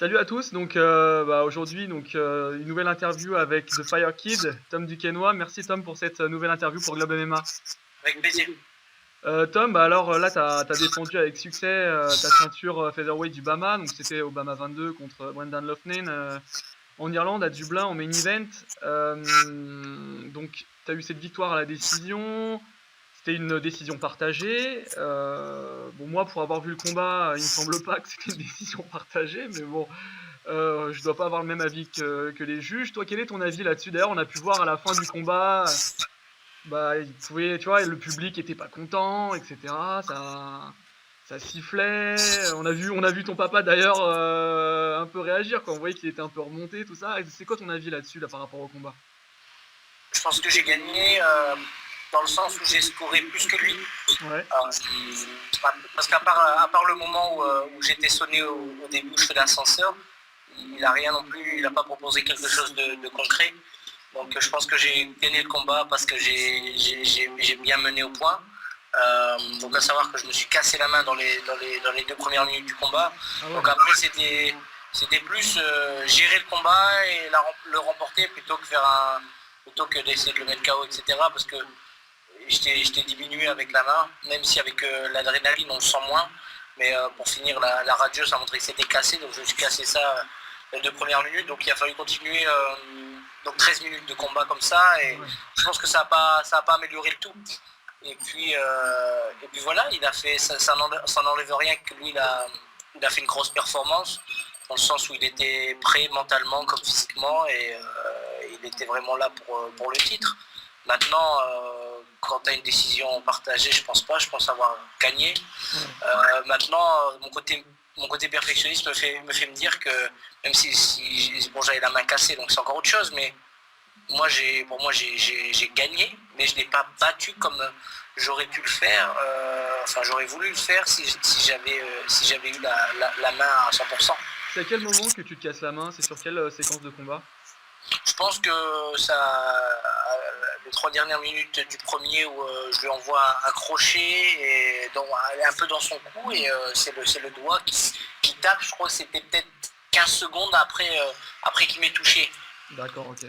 Salut à tous. Donc aujourd'hui une nouvelle interview avec The Fire Kid, Tom Duquesnoy. Merci Tom pour cette nouvelle interview pour Globe MMA. Avec plaisir. Tom, alors là t'as défendu avec succès ta ceinture featherweight du BAMA, donc c'était au BAMA 22 contre Brendan Loughnane en Irlande à Dublin en main event. Donc t'as eu cette victoire à la décision. C'était une décision partagée. Moi, pour avoir vu le combat, il me semble pas que c'était une décision partagée, mais bon, je dois pas avoir le même avis que les juges. Toi, quel est ton avis là-dessus? D'ailleurs, on a pu voir à la fin du combat, tu vois, le public était pas content, etc. Ça sifflait. On a vu ton papa d'ailleurs un peu réagir quand on voyait qu'il était un peu remonté, tout ça. C'est quoi ton avis là-dessus, là, par rapport au combat? Je pense que j'ai gagné dans le sens où j'ai scoré plus que lui. Ouais. Parce qu'à part le moment où j'étais sonné au début, où je fais l'ascenseur, il n'a rien non plus, il n'a pas proposé quelque chose de concret. Donc je pense que j'ai gagné le combat parce que j'ai bien mené au point. Donc à savoir que je me suis cassé la main dans les 2 premières minutes du combat. Ah ouais. Donc après c'était plus gérer le combat et le remporter plutôt que d'essayer de le mettre KO, etc. Parce que j'étais diminué avec la main, même si avec l'adrénaline on le sent moins. Mais pour finir, la radio, ça montrait que c'était cassé, donc je me suis cassé ça les 2 premières minutes. Donc il a fallu continuer donc 13 minutes de combat comme ça. Et je pense que ça n'a pas amélioré le tout. Et puis voilà, ça n'enlève rien que lui, il a fait une grosse performance, dans le sens où il était prêt mentalement comme physiquement, et il était vraiment là pour le titre. Maintenant, quand tu as une décision partagée, je pense avoir gagné. Maintenant, mon côté perfectionniste me fait me dire que, même si j'avais la main cassée, donc c'est encore autre chose, mais j'ai gagné, mais je ne l'ai pas battu comme j'aurais pu le faire, j'aurais voulu le faire si j'avais eu la main à 100%. C'est à quel moment que tu te casses la main? C'est sur quelle séquence de combat? Je pense que les 3 dernières minutes du premier, où je lui envoie un crochet et un peu dans son cou, et c'est le doigt qui tape. Je crois que c'était peut-être 15 secondes après qu'il m'ait touché. D'accord, ok.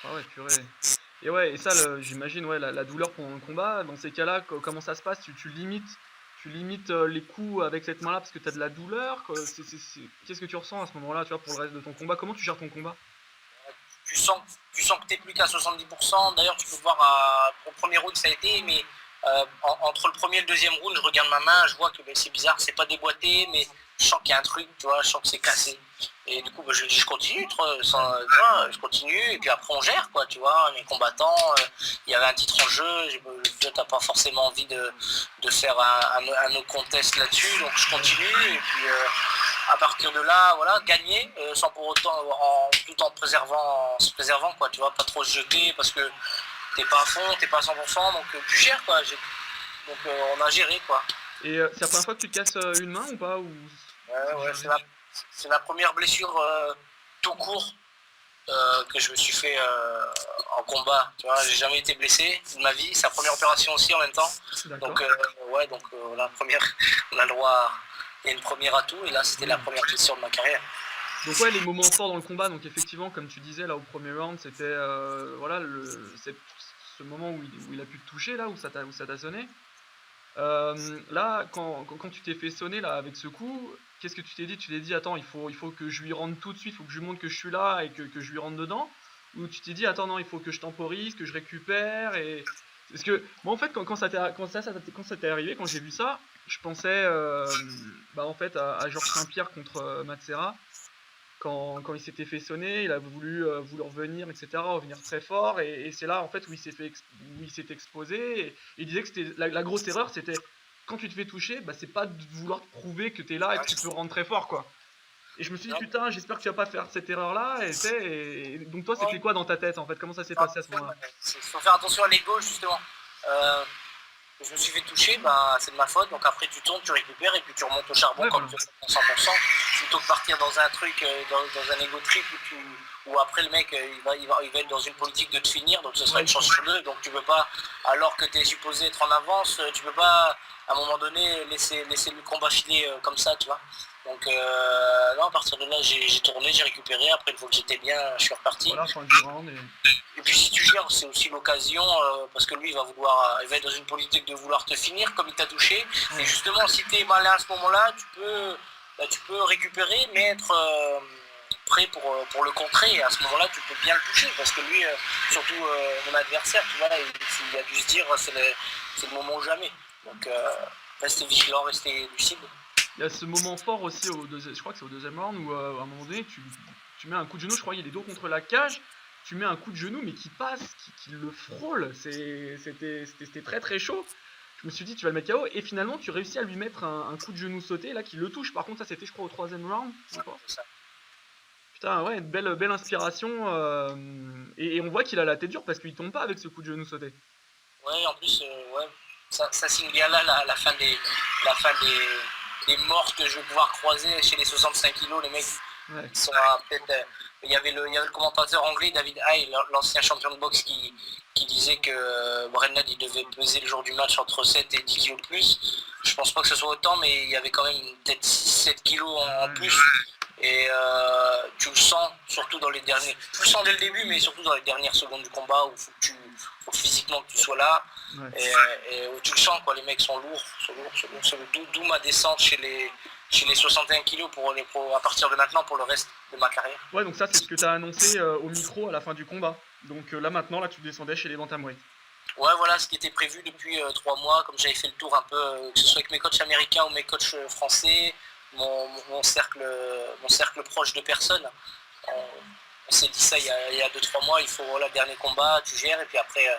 Ah ouais, purée. Et ça, j'imagine, la douleur pendant le combat, dans ces cas-là, comment ça se passe? Tu limites les coups avec cette main-là parce que tu as de la douleur? Qu'est-ce que tu ressens à ce moment-là, tu vois, pour le reste de ton combat? Comment tu gères ton combat? Tu sens que tu n'es plus qu'à 70%. D'ailleurs, tu peux voir au premier round, ça a été, mais entre le premier et le deuxième round, je regarde ma main, je vois que c'est bizarre, c'est pas déboîté, mais je sens qu'il y a un truc, tu vois, je sens que c'est cassé. Et du coup, je continue, je continue, et puis après on gère, quoi, tu vois, les combattants, il y avait un titre en jeu, toi t'as pas forcément envie de faire un no contest là-dessus, donc je continue, et puis à partir de là, voilà, gagner, sans pour autant, tout en se préservant, quoi, tu vois, pas trop se jeter, parce que t'es pas à fond, t'es pas à 100%, donc tu gères, quoi, donc on a géré, quoi. Et c'est la première fois que tu te casses une main ou pas, ou... Ouais, c'est la première blessure tout court que je me suis fait en combat. Tu vois, j'ai jamais été blessé de ma vie. C'est la première opération aussi en même temps. Donc la première, on a le droit, il y a une première à tout, et là c'était la première blessure de ma carrière. Donc ouais, les moments forts dans le combat, donc effectivement, comme tu disais là au premier round, c'était ce moment où il a pu te toucher, là, où ça t'a sonné. Là, quand tu t'es fait sonner là avec ce coup, qu'est-ce que tu t'es dit? Tu t'es dit, attends, il faut que je lui rentre tout de suite, il faut que je lui montre que je suis là et que je lui rentre dedans? Ou tu t'es dit, attends, non, il faut que je temporise, que je récupère? Et parce que moi, en fait, quand ça t'est arrivé, quand j'ai vu ça, je pensais en fait à Georges Saint-Pierre contre Matt Serra. Quand il s'était fait sonner, il a voulu revenir, etc., revenir très fort, et c'est là en fait où il s'est exposé, et il disait que c'était la grosse erreur, c'était quand tu te fais toucher, c'est pas de vouloir te prouver que t'es là et que tu peux rendre très fort, quoi. Et je me suis dit, putain, j'espère que tu vas pas faire cette erreur-là, et donc toi, c'était quoi dans ta tête, en fait? Comment ça s'est passé à ce moment-là? Il faut faire attention à l'ego, justement. Je me suis fait toucher, c'est de ma faute, donc après tu tournes, tu récupères, et puis tu remontes au charbon comme tu fais 100%, plutôt que partir dans un truc, dans un ego trip où après le mec il va être dans une politique de te finir, donc ce sera une chance sur deux, donc tu peux pas, alors que tu es supposé être en avance, tu peux pas à un moment donné laisser le combat filer comme ça, tu vois. Donc non, à partir de là, j'ai tourné, j'ai récupéré. Après, une fois que j'étais bien, je suis reparti. Voilà, fin du round. Et puis si tu gères, c'est aussi l'occasion, parce que lui, il va être dans une politique de vouloir te finir comme il t'a touché. Ouais. Et justement, si tu es malin à ce moment-là, tu peux récupérer, mais être prêt pour le contrer. Et à ce moment-là, tu peux bien le toucher, parce que lui, surtout mon adversaire, tu vois, il a dû se dire, c'est le moment ou jamais. Donc rester vigilant, rester lucide. Il y a ce moment fort aussi, je crois que c'est au deuxième round, où à un moment donné, tu mets un coup de genou, je crois qu'il est dos contre la cage, tu mets un coup de genou, mais qui passe, qui le frôle. C'était très très chaud. Je me suis dit, tu vas le mettre KO, et finalement, tu réussis à lui mettre un coup de genou sauté, là, qui le touche. Par contre, ça, c'était, je crois, au troisième round. Putain, ouais, une belle inspiration. Et on voit qu'il a la tête dure parce qu'il tombe pas avec ce coup de genou sauté. Ouais, en plus, ouais, ça signe bien là la fin des morts que je vais pouvoir croiser chez les 65 kilos. Les mecs sont peut-être. Il y avait le commentateur anglais, David Hay, l'ancien champion de boxe, qui disait que Brennan il devait peser le jour du match entre 7 et 10 kilos de plus. Je pense pas que ce soit autant, mais il y avait quand même peut-être 7 kilos en plus. Et tu le sens, surtout dans les derniers. Tu le sens dès le début, mais surtout dans les dernières secondes du combat où il faut physiquement que tu sois là. Et où tu le sens, quoi. Les mecs sont lourds. D'où ma descente chez les 61 kilos à partir de maintenant pour le reste de ma carrière. Ouais, donc ça, c'est ce que tu as annoncé au micro à la fin du combat. Donc là, maintenant, tu descendais chez les bantamweight. Ouais, voilà ce qui était prévu depuis 3 mois, comme j'avais fait le tour un peu, que ce soit avec mes coachs américains ou mes coachs français. Mon cercle proche de personnes. On s'est dit ça il y a 2-3 mois, il faut dernier combat, tu gères, et puis après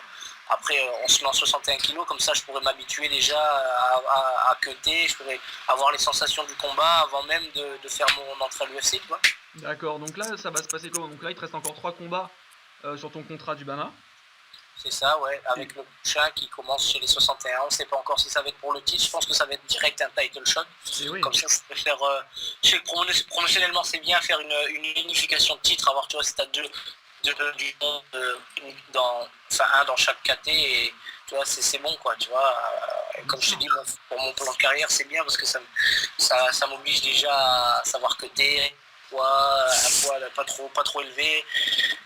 on se met en 61 kilos, comme ça je pourrais m'habituer déjà à cutter, je pourrais avoir les sensations du combat avant même de faire mon entrée à l'UFC, tu vois. D'accord, donc là ça va se passer comment? Donc là il te reste encore 3 combats sur ton contrat du BAMA. C'est ça, ouais, avec le prochain qui commence chez les 61. On ne sait pas encore si ça va être pour le titre. Je pense que ça va être direct un title shot. Oui. Comme ça, je peux faire. Promotionnellement, c'est bien faire une unification de titres. Avoir, tu vois, si tu as deux du monde, un dans chaque KT, et tu vois, c'est bon, quoi. Tu vois, comme je te dis, pour mon plan de carrière, c'est bien parce que ça m'oblige déjà à savoir cutter. Un poids pas trop élevé,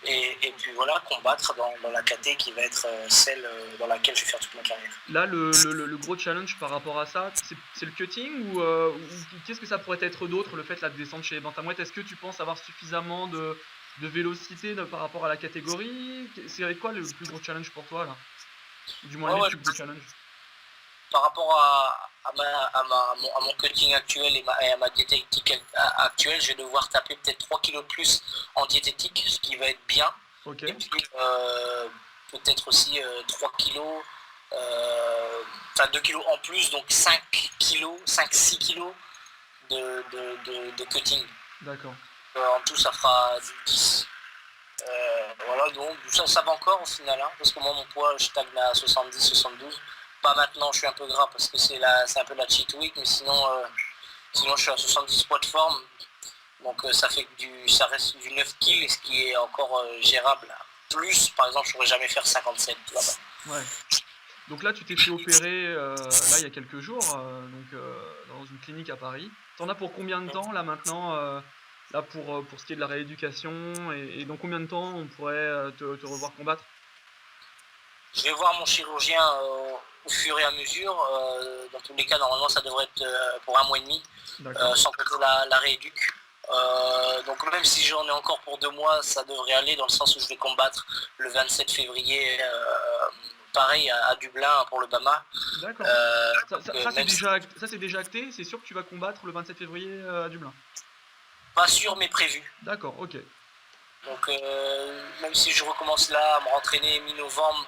et puis voilà, combattre dans la KT qui va être celle dans laquelle je vais faire toute ma carrière. Là, le gros challenge par rapport à ça, c'est le cutting ou qu'est-ce que ça pourrait être d'autre, le fait là, de descendre chez les bantamweight? Est-ce que tu penses avoir suffisamment de vélocité par rapport à la catégorie? C'est quoi le plus gros challenge pour toi là? Du moins les plus gros challenges. Par rapport à mon cutting actuel et à ma diététique actuelle, je vais devoir taper peut-être 3 kilos de plus en diététique, ce qui va être bien. Okay. Et puis peut-être aussi 3 kilos, 2 kilos en plus, donc 5-6 kilos de cutting. D'accord. En tout, ça fera 10. Voilà, donc ça va encore au final, hein, parce que moi, mon poids, je stagne à 70-72. Pas maintenant, je suis un peu gras parce que c'est un peu la cheat week, mais sinon je suis à 70 poids de forme. Donc ça reste du 9 kg, ce qui est encore gérable. Plus, par exemple, je pourrais jamais faire 57 là-bas. Ouais. Donc là, tu t'es fait opérer là il y a quelques jours, dans une clinique à Paris. T'en as pour combien de temps là maintenant là pour ce qui est de la rééducation, et dans combien de temps on pourrait te revoir combattre? Je vais voir mon chirurgien au fur et à mesure. Dans tous les cas, normalement, ça devrait être pour 1 mois et demi, sans compter la rééduque. Donc même si j'en ai encore pour 2 mois, ça devrait aller, dans le sens où je vais combattre le 27 février, pareil à Dublin pour le BAMA. D'accord. Ça c'est déjà acté? C'est sûr que tu vas combattre le 27 février à Dublin? Pas sûr, mais prévu. D'accord, ok. Donc même si je recommence là à me rentraîner mi-novembre,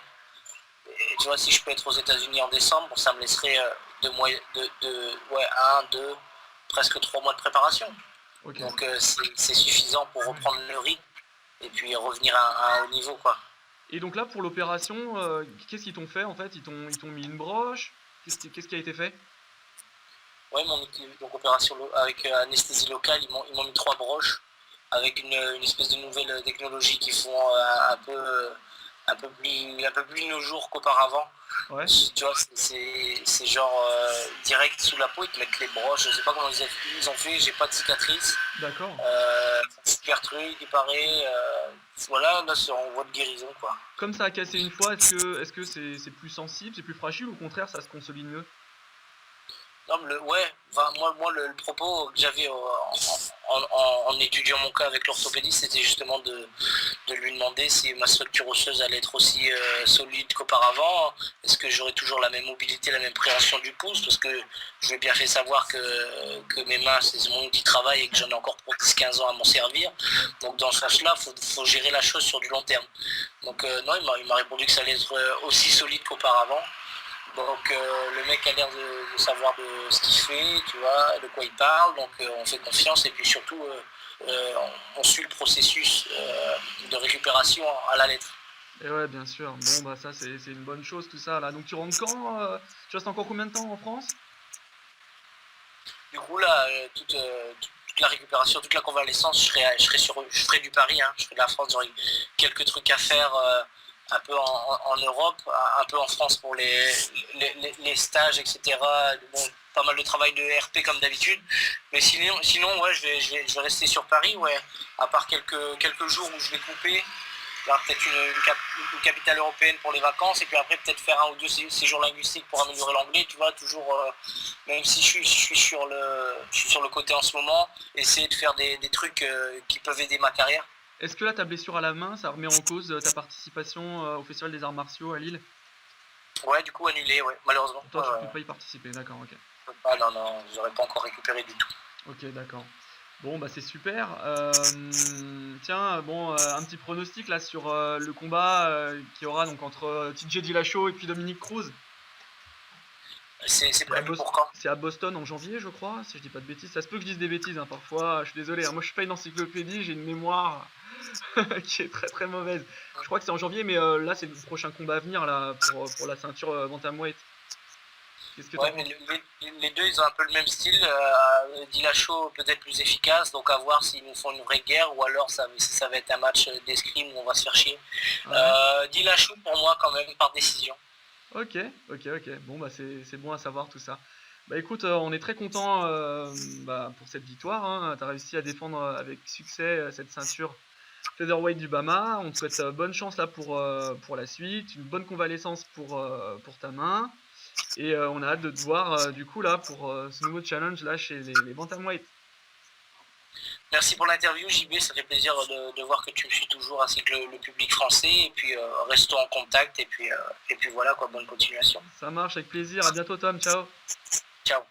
et tu vois, si je peux être aux États-Unis en décembre, ça me laisserait 2 presque 3 mois de préparation. Okay. Donc c'est suffisant pour reprendre le rythme et puis revenir à un haut niveau, quoi. Et donc là, pour l'opération, qu'est-ce qu'ils t'ont fait en fait? Ils t'ont mis une broche? Qu'est-ce qui a été fait? Ouais, donc opération avec anesthésie locale, ils m'ont mis 3 broches avec une espèce de nouvelle technologie qui font un un peu plus nos jours qu'auparavant. Ouais, Tu vois, c'est genre direct sous la peau, ils te mettent les broches, je sais pas comment ils ont fait, j'ai pas de cicatrice. d'accord. Super truc, il paraît. Voilà, là c'est en voie de guérison quoi. Comme ça a cassé une fois, est-ce que c'est plus sensible, c'est plus fragile ou au contraire ça se consolide mieux? Non, mais ouais, enfin, moi le propos que j'avais en étudiant mon cas avec l'orthopédiste, c'était justement de lui demander si ma structure osseuse allait être aussi solide qu'auparavant. Est-ce que j'aurais toujours la même mobilité, la même préhension du pouce? Parce que je lui ai bien fait savoir que mes mains, c'est mon outil de travail et que j'en ai encore pour 10-15 ans à m'en servir. Donc dans ce sens-là, faut gérer la chose sur du long terme. Donc non, il m'a répondu que ça allait être aussi solide qu'auparavant. Donc le mec a l'air de savoir de ce qu'il fait, tu vois, de quoi il parle, donc on fait confiance et puis surtout on suit le processus de récupération à la lettre. Et ouais, bien sûr. Bon, bah ça, c'est une bonne chose tout ça là. Donc tu rentres quand? Tu restes encore combien de temps en France? Du coup là, toute la récupération, toute la convalescence, je ferai du Paris, hein, je ferai de la France, j'aurai quelques trucs à faire un peu en Europe, un peu en France pour les stages, etc. Bon, pas mal de travail de RP comme d'habitude. Mais sinon ouais, je vais rester sur Paris, ouais. À part quelques jours où je vais couper. Peut-être une capitale européenne pour les vacances et puis après peut-être faire un ou deux séjours linguistiques pour améliorer l'anglais, tu vois, toujours, même si je suis sur le côté en ce moment, essayer de faire des trucs qui peuvent aider ma carrière. Est-ce que là, ta blessure à la main, ça remet en cause ta participation au Festival des Arts Martiaux à Lille? Ouais, du coup annulé, ouais, malheureusement. Toi, tu peux pas y participer, d'accord, ok. Ah non, j'aurais pas encore récupéré du tout. Ok, d'accord. Bon, bah c'est super. Tiens, bon, un petit pronostic là sur le combat qu'il y aura donc entre TJ Dillashaw et puis Dominique Cruz. C'est prévu pour quand? C'est à Boston en janvier, je crois, si je dis pas de bêtises. Ça se peut que je dise des bêtises, hein, parfois. Je suis désolé, hein, moi je suis pas une encyclopédie, j'ai une mémoire qui est très très mauvaise. Je crois que c'est en janvier, mais là c'est le prochain combat à venir là pour la ceinture bantamweight. Qu'est-ce que Ouais, t'en mais penses? les deux, ils ont un peu le même style. Dillashaw peut-être plus efficace, donc à voir s'ils nous font une vraie guerre ou alors ça va être un match d'escrime où on va se faire chier. Ouais. Dillashaw pour moi quand même par décision. Ok, ok. Bon, bah c'est bon à savoir tout ça. Bah écoute, on est très content bah, pour cette victoire, hein. T'as réussi à défendre avec succès cette ceinture featherweight du Bama. On te souhaite bonne chance là pour la suite, une bonne convalescence pour ta main. Et on a hâte de te voir du coup là pour ce nouveau challenge là chez les bantamweight. Merci pour l'interview, JB, ça fait plaisir de voir que tu me suis toujours ainsi que le public français. Et puis restons en contact et puis voilà quoi, bonne continuation. Ça marche avec plaisir, à bientôt Tom, ciao. Ciao.